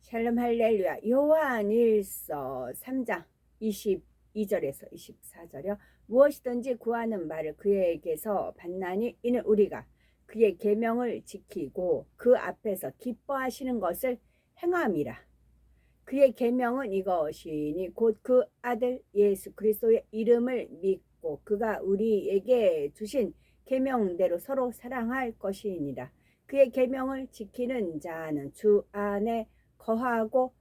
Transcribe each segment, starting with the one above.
샬롬 할렐루야. 요한일서 3장 22절에서 24절이요. 무엇이든지 구하는 말을 그에게서 받나니 이는 우리가 그의 계명을 지키고 그 앞에서 기뻐하시는 것을 행함이라. 그의 계명은 이것이니 곧 그 아들 예수 그리스도의 이름을 믿고 그가 우리에게 주신 계명대로 서로 사랑할 것이니라. 그의 계명을 지키는 자는 주 안에 거하고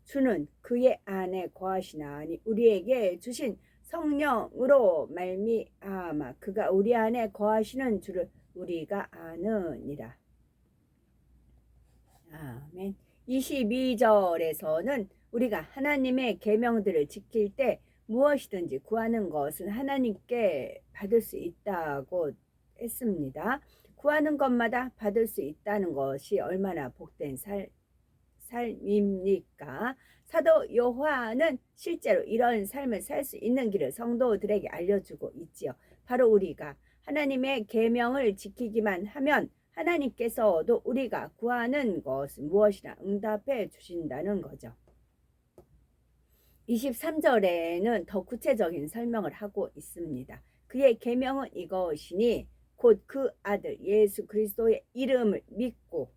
주는 그의 안에 거하시나니 우리에게 주신 성령으로 말미암아 그가 우리 안에 거하시는 줄을 우리가 아느니라. 아멘. 22절에서는 우리가 하나님의 계명들을 지킬 때 무엇이든지 구하는 것은 하나님께 받을 수 있다고 했습니다. 구하는 것마다 받을 수 있다는 것이 얼마나 복된 삶입니까? 사도 요한은 실제로 이런 삶을 살 수 있는 길을 성도들에게 알려주고 있지요. 바로 우리가 하나님의 계명을 지키기만 하면 하나님께서도 우리가 구하는 것은 무엇이나 응답해 주신다는 거죠. 23절에는 더 구체적인 설명을 하고 있습니다. 그의 계명은 이것이니 곧 그 아들 예수 그리스도의 이름을 믿고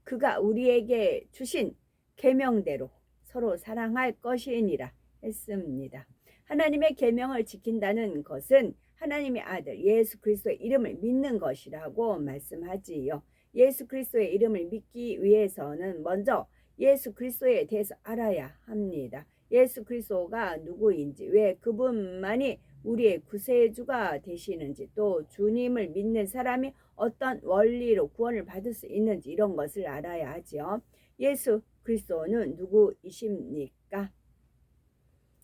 그가 우리에게 주신 계명대로 서로 사랑할 것이니라 했습니다. 하나님의 계명을 지킨다는 것은 하나님의 아들 예수 그리스도의 이름을 믿는 것이라고 말씀하지요. 예수 그리스도의 이름을 믿기 위해서는 먼저 예수 그리스도에 대해서 알아야 합니다. 예수 그리스도가 누구인지, 왜 그분만이 우리의 구세주가 되시는지, 또 주님을 믿는 사람이 어떤 원리로 구원을 받을 수 있는지 이런 것을 알아야 하지요. 예수 그리스도는 누구이십니까?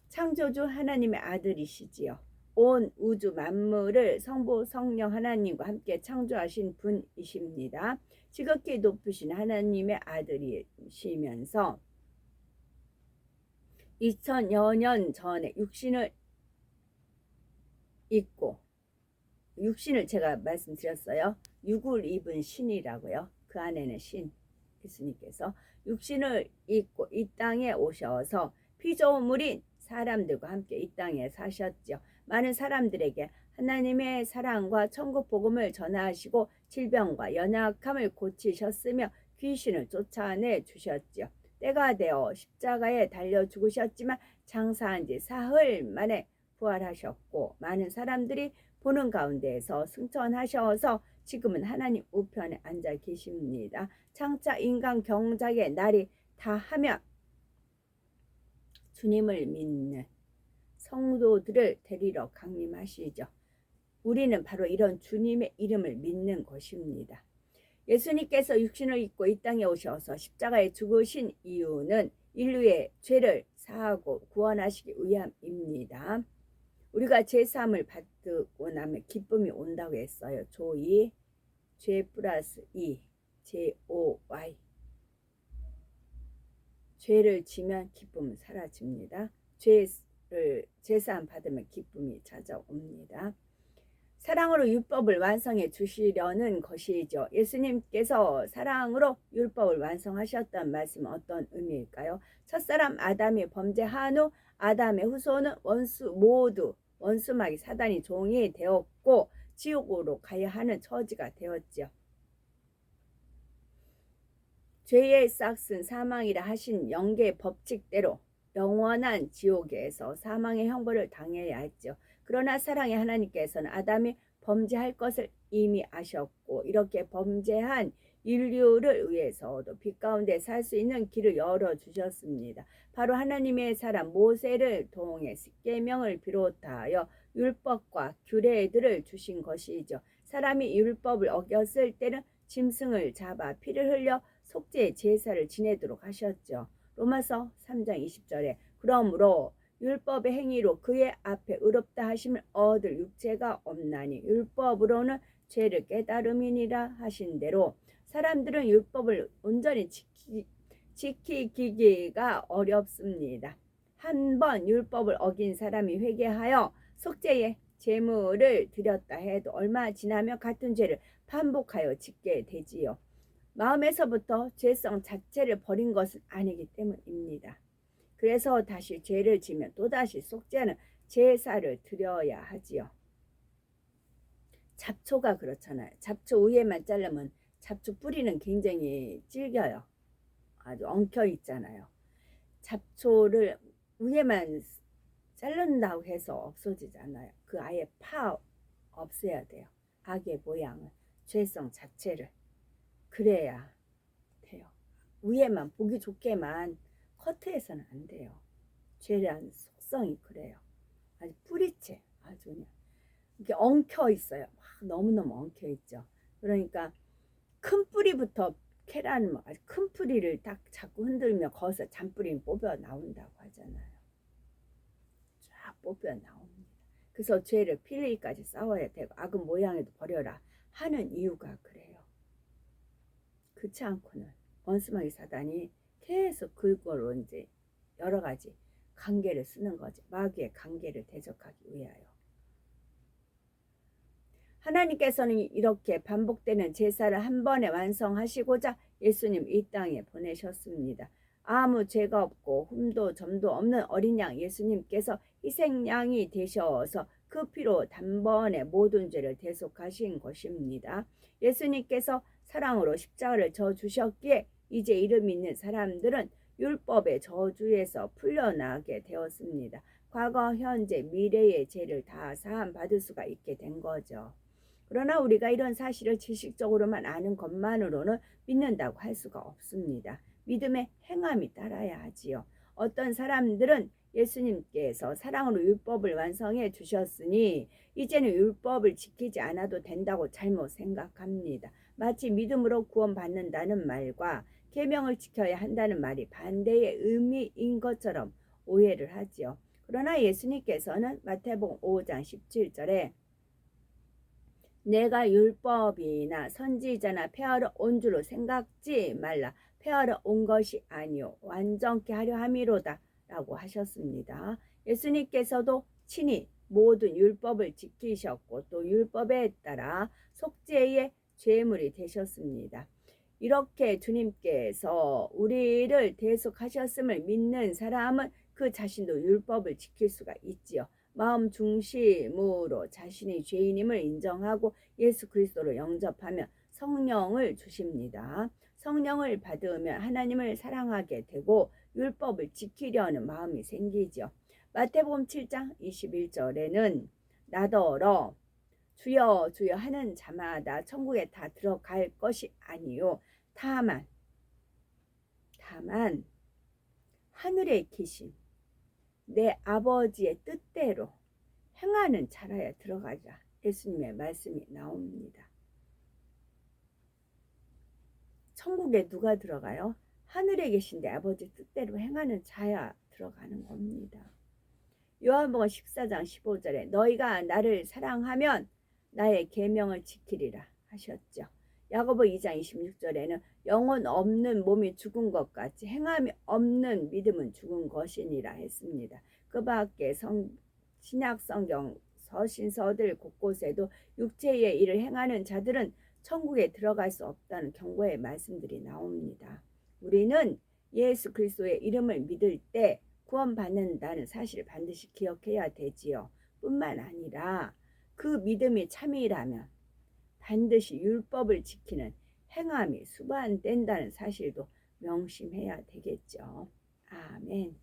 창조주 하나님의 아들이시지요. 온 우주 만물을 성부 성령 하나님과 함께 창조하신 분이십니다. 지극히 높으신 하나님의 아들이시면서 2000여 년 전에 육신을 입고, 육신을 제가 말씀드렸어요. 육을 입은 신이라고요. 그 안에는 신 예수님께서 육신을 입고 이 땅에 오셔서 피조물인 사람들과 함께 이 땅에 사셨죠. 많은 사람들에게 하나님의 사랑과 천국 복음을 전하시고 질병과 연약함을 고치셨으며 귀신을 쫓아내 주셨죠. 때가 되어 십자가에 달려 죽으셨지만 장사한 지 사흘 만에 부활하셨고 많은 사람들이 보는 가운데에서 승천하셔서 지금은 하나님 우편에 앉아 계십니다. 장차 인간 경작의 날이 다하면 주님을 믿는 성도들을 데리러 강림하시죠. 우리는 바로 이런 주님의 이름을 믿는 것입니다. 예수님께서 육신을 입고 이 땅에 오셔서 십자가에 죽으신 이유는 인류의 죄를 사하고 구원하시기 위함입니다. 우리가 죄사함을 받고 나면 기쁨이 온다고 했어요. 조이, 죄 플러스 이, JOY. 죄를 지면 기쁨은 사라집니다. 죄사함 받으면 기쁨이 찾아옵니다. 사랑으로 율법을 완성해 주시려는 것이죠. 예수님께서 사랑으로 율법을 완성하셨다는 말씀은 어떤 의미일까요? 첫사람 아담이 범죄한 후 아담의 후손은 모두 원수마귀 사단이 종이 되었고 지옥으로 가야 하는 처지가 되었죠. 죄의 싹은 사망이라 하신 영계 법칙대로 영원한 지옥에서 사망의 형벌을 당해야 했죠. 그러나 사랑의 하나님께서는 아담이 범죄할 것을 이미 아셨고 이렇게 범죄한 인류를 위해서도 빛 가운데 살 수 있는 길을 열어주셨습니다. 바로 하나님의 사람 모세를 통해 십계명을 비롯하여 율법과 규례들을 주신 것이죠. 사람이 율법을 어겼을 때는 짐승을 잡아 피를 흘려 속죄의 제사를 지내도록 하셨죠. 로마서 3장 20절에 그러므로 율법의 행위로 그의 앞에 의롭다 하심을 얻을 육체가 없나니 율법으로는 죄를 깨달음이니라 하신 대로 사람들은 율법을 온전히 지키기가 어렵습니다. 한 번 율법을 어긴 사람이 회개하여 속죄의 제물을 드렸다 해도 얼마 지나면 같은 죄를 반복하여 짓게 되지요. 마음에서부터 죄성 자체를 버린 것은 아니기 때문입니다. 그래서 다시 죄를 지면 또다시 속죄하는 제사를 드려야 하지요. 잡초가 그렇잖아요. 잡초 위에만 자르면 잡초 뿌리는 굉장히 질겨요. 아주 엉켜 있잖아요. 잡초를 위에만 자른다고 해서 없어지잖아요. 그 아예 없애야 돼요. 악의 모양을, 죄성 자체를. 그래야 돼요. 위에만 보기 좋게만 커트해서는 안 돼요. 죄란 속성이 그래요. 아주 뿌리째, 아주 그냥 이렇게 엉켜 있어요. 막 너무너무 엉켜 있죠. 그러니까 큰 뿌리부터 캐라는 아주 큰 뿌리를 딱 자꾸 흔들며 거기서 잔뿌리 뽑아 나온다고 하잖아요. 쫙 뽑아 나옵니다. 그래서 죄를 필리까지 싸워야 되고 악은 모양에도 버려라 하는 이유가 그래요. 그렇지 않고는 원수마귀 사단이 계속 그걸로 이제 여러 가지 관계를 쓰는 거지. 마귀의 관계를 대적하기 위하여. 하나님께서는 이렇게 반복되는 제사를 한 번에 완성하시고자 예수님 이 땅에 보내셨습니다. 아무 죄가 없고 흠도 점도 없는 어린 양 예수님께서 희생양이 되셔서 그 피로 단번에 모든 죄를 대속하신 것입니다. 예수님께서 사랑으로 십자가를 져 주셨기에 이제 이름 있는 사람들은 율법의 저주에서 풀려나게 되었습니다. 과거, 현재, 미래의 죄를 다 사함 받을 수가 있게 된 거죠. 그러나 우리가 이런 사실을 지식적으로만 아는 것만으로는 믿는다고 할 수가 없습니다. 믿음의 행함이 따라야 하지요. 어떤 사람들은 예수님께서 사랑으로 율법을 완성해 주셨으니 이제는 율법을 지키지 않아도 된다고 잘못 생각합니다. 마치 믿음으로 구원받는다는 말과 계명을 지켜야 한다는 말이 반대의 의미인 것처럼 오해를 하지요. 그러나 예수님께서는 마태복음 5장 17절에 내가 율법이나 선지자나 폐하러 온 줄로 생각지 말라. 폐하러 온 것이 아니요 완전케 하려 함이로다 라고 하셨습니다. 예수님께서도 친히 모든 율법을 지키셨고 또 율법에 따라 속죄의 죄물이 되셨습니다. 이렇게 주님께서 우리를 대속하셨음을 믿는 사람은 그 자신도 율법을 지킬 수가 있지요. 마음 중심으로 자신이 죄인임을 인정하고 예수 그리스도로 영접하면 성령을 주십니다. 성령을 받으면 하나님을 사랑하게 되고 율법을 지키려는 마음이 생기죠. 마태복음 7장 21절에는 나더러 주여 주여 하는 자마다 천국에 다 들어갈 것이 아니요 다만 하늘에 계신 내 아버지의 뜻대로 행하는 자라야 들어가자. 예수님의 말씀이 나옵니다. 천국에 누가 들어가요? 하늘에 계신 내 아버지 뜻대로 행하는 자야 들어가는 겁니다. 요한복음 14장 15절에 너희가 나를 사랑하면 나의 계명을 지키리라 하셨죠. 야고보 2장 26절에는 영혼 없는 몸이 죽은 것 같이 행함이 없는 믿음은 죽은 것이니라 했습니다. 그 밖에 신약 성경 서신서들 곳곳에도 육체의 일을 행하는 자들은 천국에 들어갈 수 없다는 경고의 말씀들이 나옵니다. 우리는 예수 그리스도의 이름을 믿을 때 구원받는다는 사실을 반드시 기억해야 되지요. 뿐만 아니라 그 믿음이 참이라면 반드시 율법을 지키는 행함이 수반된다는 사실도 명심해야 되겠죠. 아멘.